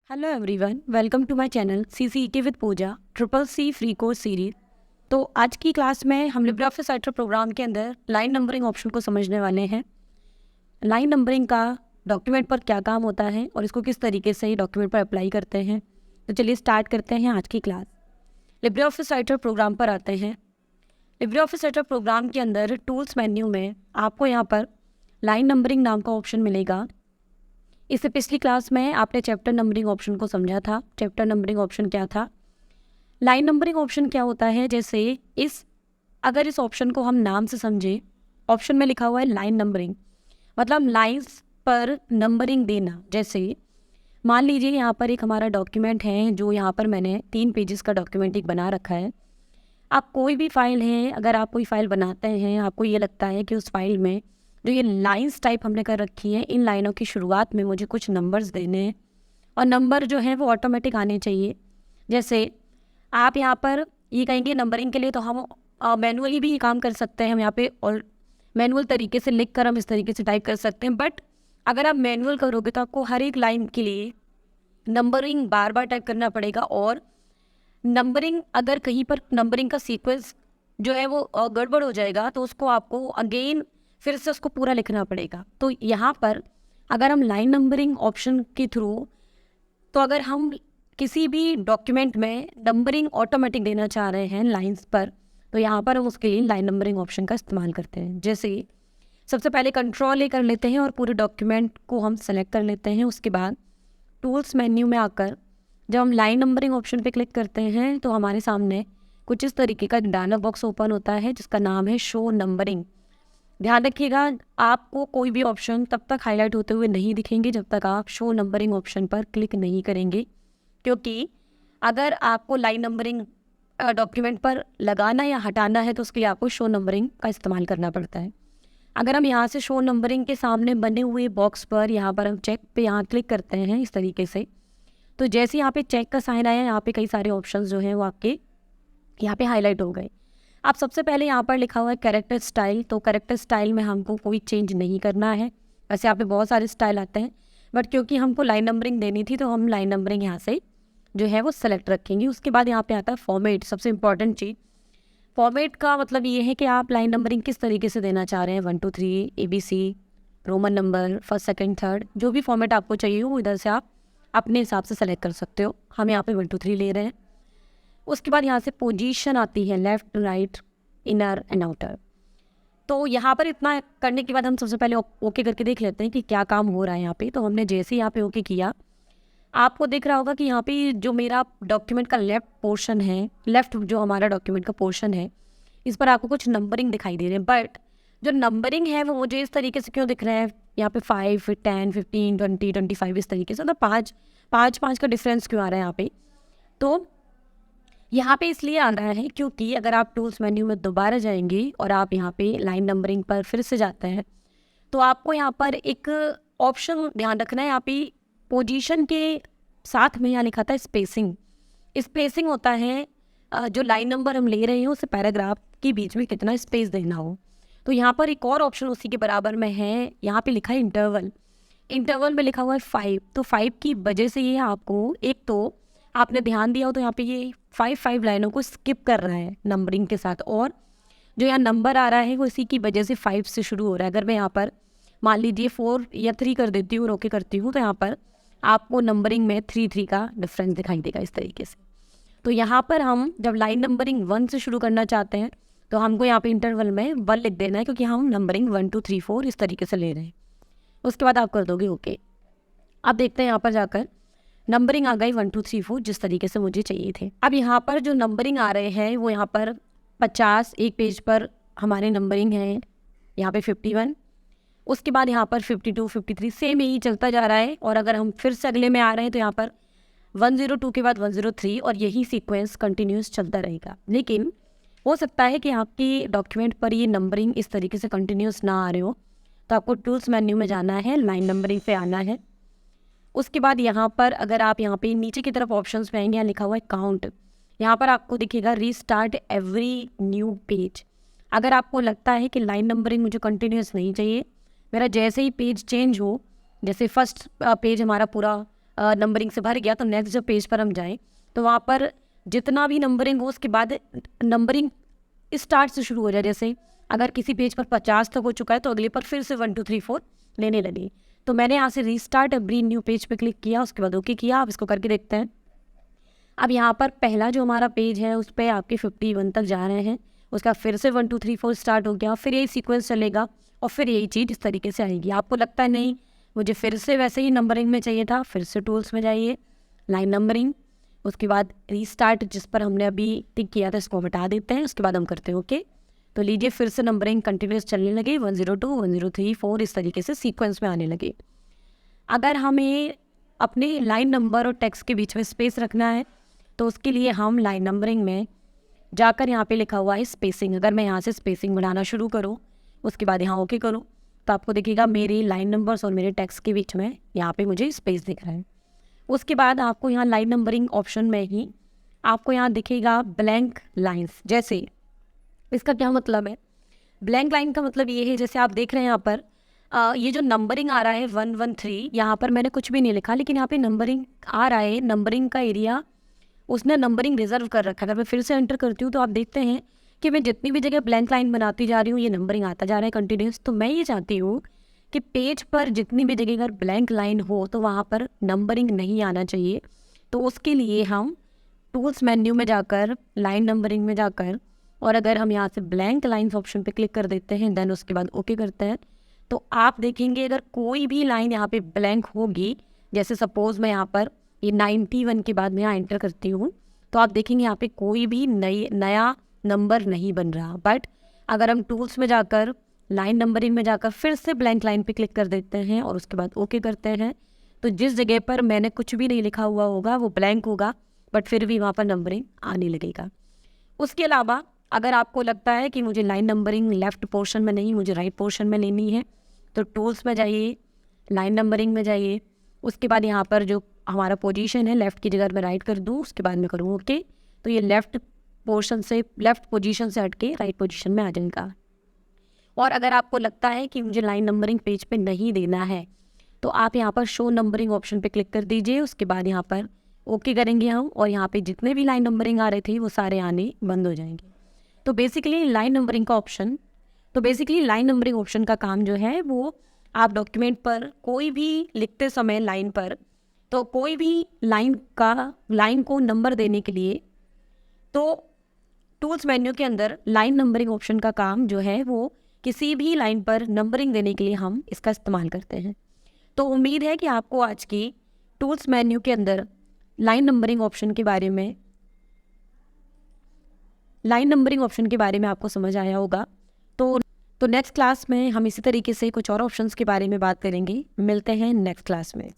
Hello everyone, welcome to my channel CCET with Pooja triple C free course series. तो आज की class में हम लिब्रे ऑफिस राइटर प्रोग्राम के अंदर लाइन नंबरिंग ऑप्शन को समझने वाले हैं। लाइन नंबरिंग का डॉक्यूमेंट पर क्या काम होता है और इसको किस तरीके से डॉक्यूमेंट पर अप्लाई करते हैं। तो चलिए स्टार्ट करते हैं आज की class. Libre Office Writer program पर आते हैं। लिब्रे ऑफिस राइटर प्रोग्राम के अंदर टूल्स मेन्यू में आपको यहाँ पर लाइन नंबरिंग नाम का ऑप्शन मिलेगा। इससे पिछली क्लास में आपने चैप्टर नंबरिंग ऑप्शन को समझा था। चैप्टर नंबरिंग ऑप्शन क्या था, लाइन नंबरिंग ऑप्शन क्या होता है। जैसे अगर इस ऑप्शन को हम नाम से समझे, ऑप्शन में लिखा हुआ है लाइन नंबरिंग, मतलब लाइंस पर नंबरिंग देना। जैसे मान लीजिए यहाँ पर एक हमारा डॉक्यूमेंट है, जो यहाँ पर मैंने 3 पेजेस का डॉक्यूमेंट एक बना रखा है। आप कोई भी फाइल है, अगर आप कोई फाइल बनाते हैं, आपको ये लगता है कि उस फाइल में जो ये लाइंस टाइप हमने कर रखी है, इन लाइनों की शुरुआत में मुझे कुछ नंबर्स देने हैं और नंबर जो है वो ऑटोमेटिक आने चाहिए। जैसे आप यहाँ पर ये कहेंगे नंबरिंग के लिए, तो हम मैनुअली भी ये काम कर सकते हैं। हम यहाँ पे और मैनुअल तरीके से लिख कर हम इस तरीके से टाइप कर सकते हैं। बट अगर आप मैनुअल करोगे तो आपको हर एक लाइन के लिए नंबरिंग बार बार टाइप करना पड़ेगा, और नंबरिंग अगर कहीं पर नंबरिंग का सीक्वेंस जो है वो गड़बड़ हो जाएगा तो उसको आपको अगेन फिर से उसको पूरा लिखना पड़ेगा। तो यहाँ पर अगर हम लाइन नंबरिंग ऑप्शन के थ्रू, तो अगर हम किसी भी डॉक्यूमेंट में नंबरिंग ऑटोमेटिक देना चाह रहे हैं लाइंस पर, तो यहाँ पर हम उसके लिए लाइन नंबरिंग ऑप्शन का इस्तेमाल करते हैं। जैसे सबसे पहले कंट्रोल ए कर लेते हैं और पूरे डॉक्यूमेंट को हम सेलेक्ट कर लेते हैं। उसके बाद टूल्स मेन्यू में आकर जब हम लाइन नंबरिंग ऑप्शन पे क्लिक करते हैं तो हमारे सामने कुछ इस तरीके का डायलॉग बॉक्स ओपन होता है जिसका नाम है शो नंबरिंग। ध्यान रखिएगा, आपको कोई भी ऑप्शन तब तक हाईलाइट होते हुए नहीं दिखेंगे जब तक आप शो नंबरिंग ऑप्शन पर क्लिक नहीं करेंगे, क्योंकि अगर आपको लाइन नंबरिंग डॉक्यूमेंट पर लगाना या हटाना है तो उसके लिए आपको शो नंबरिंग का इस्तेमाल करना पड़ता है। अगर हम यहाँ से शो नंबरिंग के सामने बने हुए बॉक्स पर यहाँ पर हम चेक पे यहाँ क्लिक करते हैं इस तरीके से, तो जैसे यहाँ पे चेक का साइन आया, यहाँ पे कई सारे ऑप्शंस जो हैं वो आपके यहाँ पे हाईलाइट हो गए। अब सबसे पहले यहाँ पर लिखा हुआ है कैरेक्टर स्टाइल, तो कैरेक्टर स्टाइल में हमको कोई चेंज नहीं करना है। वैसे यहाँ पे बहुत सारे स्टाइल आते हैं, बट क्योंकि हमको लाइन नंबरिंग देनी थी तो हम लाइन नंबरिंग यहाँ से जो है वो सेलेक्ट रखेंगे। उसके बाद यहाँ पे आता है फॉर्मेट, सबसे इंपॉर्टेंट चीज़। फॉर्मेट का मतलब ये है कि आप लाइन नंबरिंग किस तरीके से देना चाह रहे हैं, 1 2 3 ABC, Roman number, first second third, जो भी फॉर्मेट आपको चाहिए वो इधर से आप अपने हिसाब से सेलेक्ट कर सकते हो। हम यहाँ पे 1 2 3 ले रहे हैं। उसके बाद यहाँ से पोजीशन आती है, left right inner and outer. तो यहाँ पर इतना करने के बाद हम सबसे पहले ओके करके देख लेते हैं कि क्या काम हो रहा है यहाँ पे। तो हमने जैसे ही यहाँ पे ओके किया, आपको दिख रहा होगा कि यहाँ पे जो मेरा डॉक्यूमेंट का लेफ्ट पोर्शन है, लेफ्ट जो हमारा डॉक्यूमेंट का पोर्शन है, इस पर आपको कुछ नंबरिंग दिखाई दे रहे हैं। बट जो नंबरिंग है वो मुझे इस तरीके से क्यों दिख रहा है, यहाँ पे 5 10 15 20 25 इस तरीके से, मतलब 5 का डिफरेंस क्यों आ रहा है यहाँ पे। तो यहाँ पे इसलिए आ रहा है क्योंकि अगर आप टूल्स मेन्यू में दोबारा जाएंगे और आप यहाँ पे लाइन नंबरिंग पर फिर से जाते हैं तो आपको यहाँ पर एक ऑप्शन ध्यान रखना है। यहाँ पे पोजीशन के साथ में यहाँ लिखा था स्पेसिंग। स्पेसिंग होता है जो लाइन नंबर हम ले रहे हैं उसे पैराग्राफ के बीच में कितना स्पेस देना हो। तो यहाँ पर एक और ऑप्शन उसी के बराबर में है, यहाँ पे लिखा है इंटरवल। इंटरवल में लिखा हुआ है 5, तो 5 की वजह से ये आपको, एक तो आपने ध्यान दिया हो तो यहाँ पे ये 5 लाइनों को स्किप कर रहा है नंबरिंग के साथ, और जो यहाँ नंबर आ रहा है वो इसी की वजह से 5 से शुरू हो रहा है। अगर मैं यहाँ पर मान लीजिए 4 या 3 कर देती हूँ और ओके करती हूँ तो यहाँ पर आपको नंबरिंग में 3 का डिफरेंस दिखाई देगा इस तरीके से। तो यहाँ पर हम जब लाइन नंबरिंग 1 से शुरू करना चाहते हैं तो हमको यहाँ पे इंटरवल में 1 लिख देना है, क्योंकि हम नंबरिंग 1 2 3 4 इस तरीके से ले रहे हैं। उसके बाद आप कर दोगे ओके। अब देखते हैं यहाँ पर जाकर नंबरिंग आ गई 1 2 3 4 जिस तरीके से मुझे चाहिए थे। अब यहाँ पर जो नंबरिंग आ रहे हैं वो यहाँ पर 50 एक पेज पर हमारे नंबरिंग है, यहाँ पे 51, उसके बाद यहाँ पर 52 53 सेम यही चलता जा रहा है। और अगर हम फिर से अगले में आ रहे हैं तो यहाँ पर 102 के बाद 103, और यही सीक्वेंस कंटिन्यूस चलता रहेगा। लेकिन हो सकता है कि आपकी डॉक्यूमेंट पर ये नंबरिंग इस तरीके से कंटिन्यूस ना आ रहे हो, तो आपको टूल्स मेन्यू में जाना है, लाइन नंबरिंग पे आना है। उसके बाद यहाँ पर अगर आप यहाँ पे नीचे की तरफ ऑप्शंस पे आएंगे, यहाँ लिखा हुआ है काउंट, यहाँ पर आपको दिखेगा रीस्टार्ट एवरी न्यू पेज। अगर आपको लगता है कि लाइन नंबरिंग मुझे कंटिन्यूस नहीं चाहिए, मेरा जैसे ही पेज चेंज हो, जैसे फर्स्ट पेज हमारा पूरा नंबरिंग से भर गया, तो नेक्स्ट जब पेज पर हम जाएं तो वहाँ पर जितना भी नंबरिंग हो उसके बाद नंबरिंग स्टार्ट से शुरू हो जाए। जैसे अगर किसी पेज पर 50 तक हो चुका है तो अगले पर फिर से 1 2 3 4 लेने लगे। तो मैंने यहाँ से रीस्टार्ट एवरी न्यू पेज पे क्लिक किया, उसके बाद ओके किया। आप इसको करके देखते हैं। अब यहाँ पर पहला जो हमारा पेज है उस पर आपके 51 तक जा रहे हैं, उसका फिर से 1 2 3 4 स्टार्ट हो गया, फिर यही सीक्वेंस चलेगा और फिर यही चीज़ इस तरीके से आएगी। आपको लगता है नहीं मुझे फिर से वैसे ही नंबरिंग में चाहिए था, फिर से टूल्स में जाइए, लाइन नंबरिंग, उसके बाद रीस्टार्ट जिस पर हमने अभी टिक किया था इसको हटा देते हैं, उसके बाद हम करते हैं ओके। तो लीजिए फिर से नंबरिंग कंटिन्यूस चलने लगी, 102 103 4 इस तरीके से सीक्वेंस में आने लगे। अगर हमें अपने लाइन नंबर और टेक्स्ट के बीच में स्पेस रखना है तो उसके लिए हम लाइन नंबरिंग में जाकर यहाँ पे लिखा हुआ है स्पेसिंग, अगर मैं यहाँ से स्पेसिंग बढ़ाना शुरू करूँ उसके बाद यहाँ ओके करूँ तो आपको दिखेगा मेरी लाइन नंबर्स और मेरे टेक्स्ट के बीच में यहाँ पे मुझे स्पेस दिख रहा है। उसके बाद आपको यहाँ लाइन नंबरिंग ऑप्शन में ही आपको यहाँ दिखेगा ब्लैंक लाइन्स। जैसे इसका क्या मतलब है? ब्लैंक लाइन का मतलब ये है, जैसे आप देख रहे हैं यहाँ पर ये जो नंबरिंग आ रहा है 113, यहाँ पर मैंने कुछ भी नहीं लिखा लेकिन यहाँ पे नंबरिंग आ रहा है, नंबरिंग का एरिया उसने नंबरिंग रिजर्व कर रखा है। अगर मैं फिर से एंटर करती हूँ तो आप देखते हैं कि मैं जितनी भी जगह ब्लैंक लाइन बनाती जा रही हूँ ये नंबरिंग आता जा रहा है कंटिन्यूस। तो मैं ये चाहती हूँ कि पेज पर जितनी भी जगह अगर ब्लैंक लाइन हो तो वहाँ पर नंबरिंग नहीं आना चाहिए। तो उसके लिए हम टूल्स मेन्यू में जाकर लाइन नंबरिंग में जाकर और अगर हम यहाँ से ब्लैंक लाइन्स ऑप्शन पे क्लिक कर देते हैं देन उसके बाद ओके करते हैं तो आप देखेंगे अगर कोई भी लाइन यहाँ पे ब्लैंक होगी, जैसे सपोज मैं यहाँ पर ये 91 के बाद मैं यहाँ एंटर करती हूँ तो आप देखेंगे यहाँ पे कोई भी नया नंबर नहीं बन रहा। बट अगर हम टूल्स में जाकर लाइन नंबरिंग में जाकर फिर से ब्लैंक लाइन पे क्लिक कर देते हैं और उसके बाद ओके करते हैं तो जिस जगह पर मैंने कुछ भी नहीं लिखा हुआ होगा वो ब्लैंक होगा बट फिर भी वहाँ पर नंबरिंग आने लगेगा। उसके अलावा अगर आपको लगता है कि मुझे लाइन नंबरिंग लेफ़्ट पोर्शन में नहीं मुझे राइट पोर्शन में लेनी है तो टूल्स में जाइए, लाइन नंबरिंग में जाइए, उसके बाद यहाँ पर जो हमारा पोजीशन है लेफ़्ट की जगह मैं राइट कर दूँ उसके बाद मैं करूँ ओके तो ये लेफ़्ट पोजीशन से हट के राइट पोजीशन में आ जाएगा। और अगर आपको लगता है कि मुझे लाइन नंबरिंग पेज पे नहीं देना है तो आप यहाँ पर शो नंबरिंग ऑप्शन पे क्लिक कर दीजिए, उसके बाद यहाँ पर ओके करेंगे हम और यहाँ पे जितने भी लाइन नंबरिंग आ रहे थे वो सारे आने बंद हो जाएंगे। तो बेसिकली लाइन नंबरिंग ऑप्शन का काम जो है वो आप डॉक्यूमेंट पर कोई भी लिखते समय लाइन पर तो कोई भी लाइन को नंबर देने के लिए तो टूल्स मेन्यू के अंदर लाइन नंबरिंग ऑप्शन का काम जो है वो किसी भी लाइन पर नंबरिंग देने के लिए हम इसका इस्तेमाल करते हैं। तो उम्मीद है कि आपको आज की टूल्स मेन्यू के अंदर लाइन नंबरिंग ऑप्शन के बारे में आपको समझ आया होगा। तो नेक्स्ट क्लास में हम इसी तरीके से कुछ और ऑप्शंस के बारे में बात करेंगे। मिलते हैं नेक्स्ट क्लास में।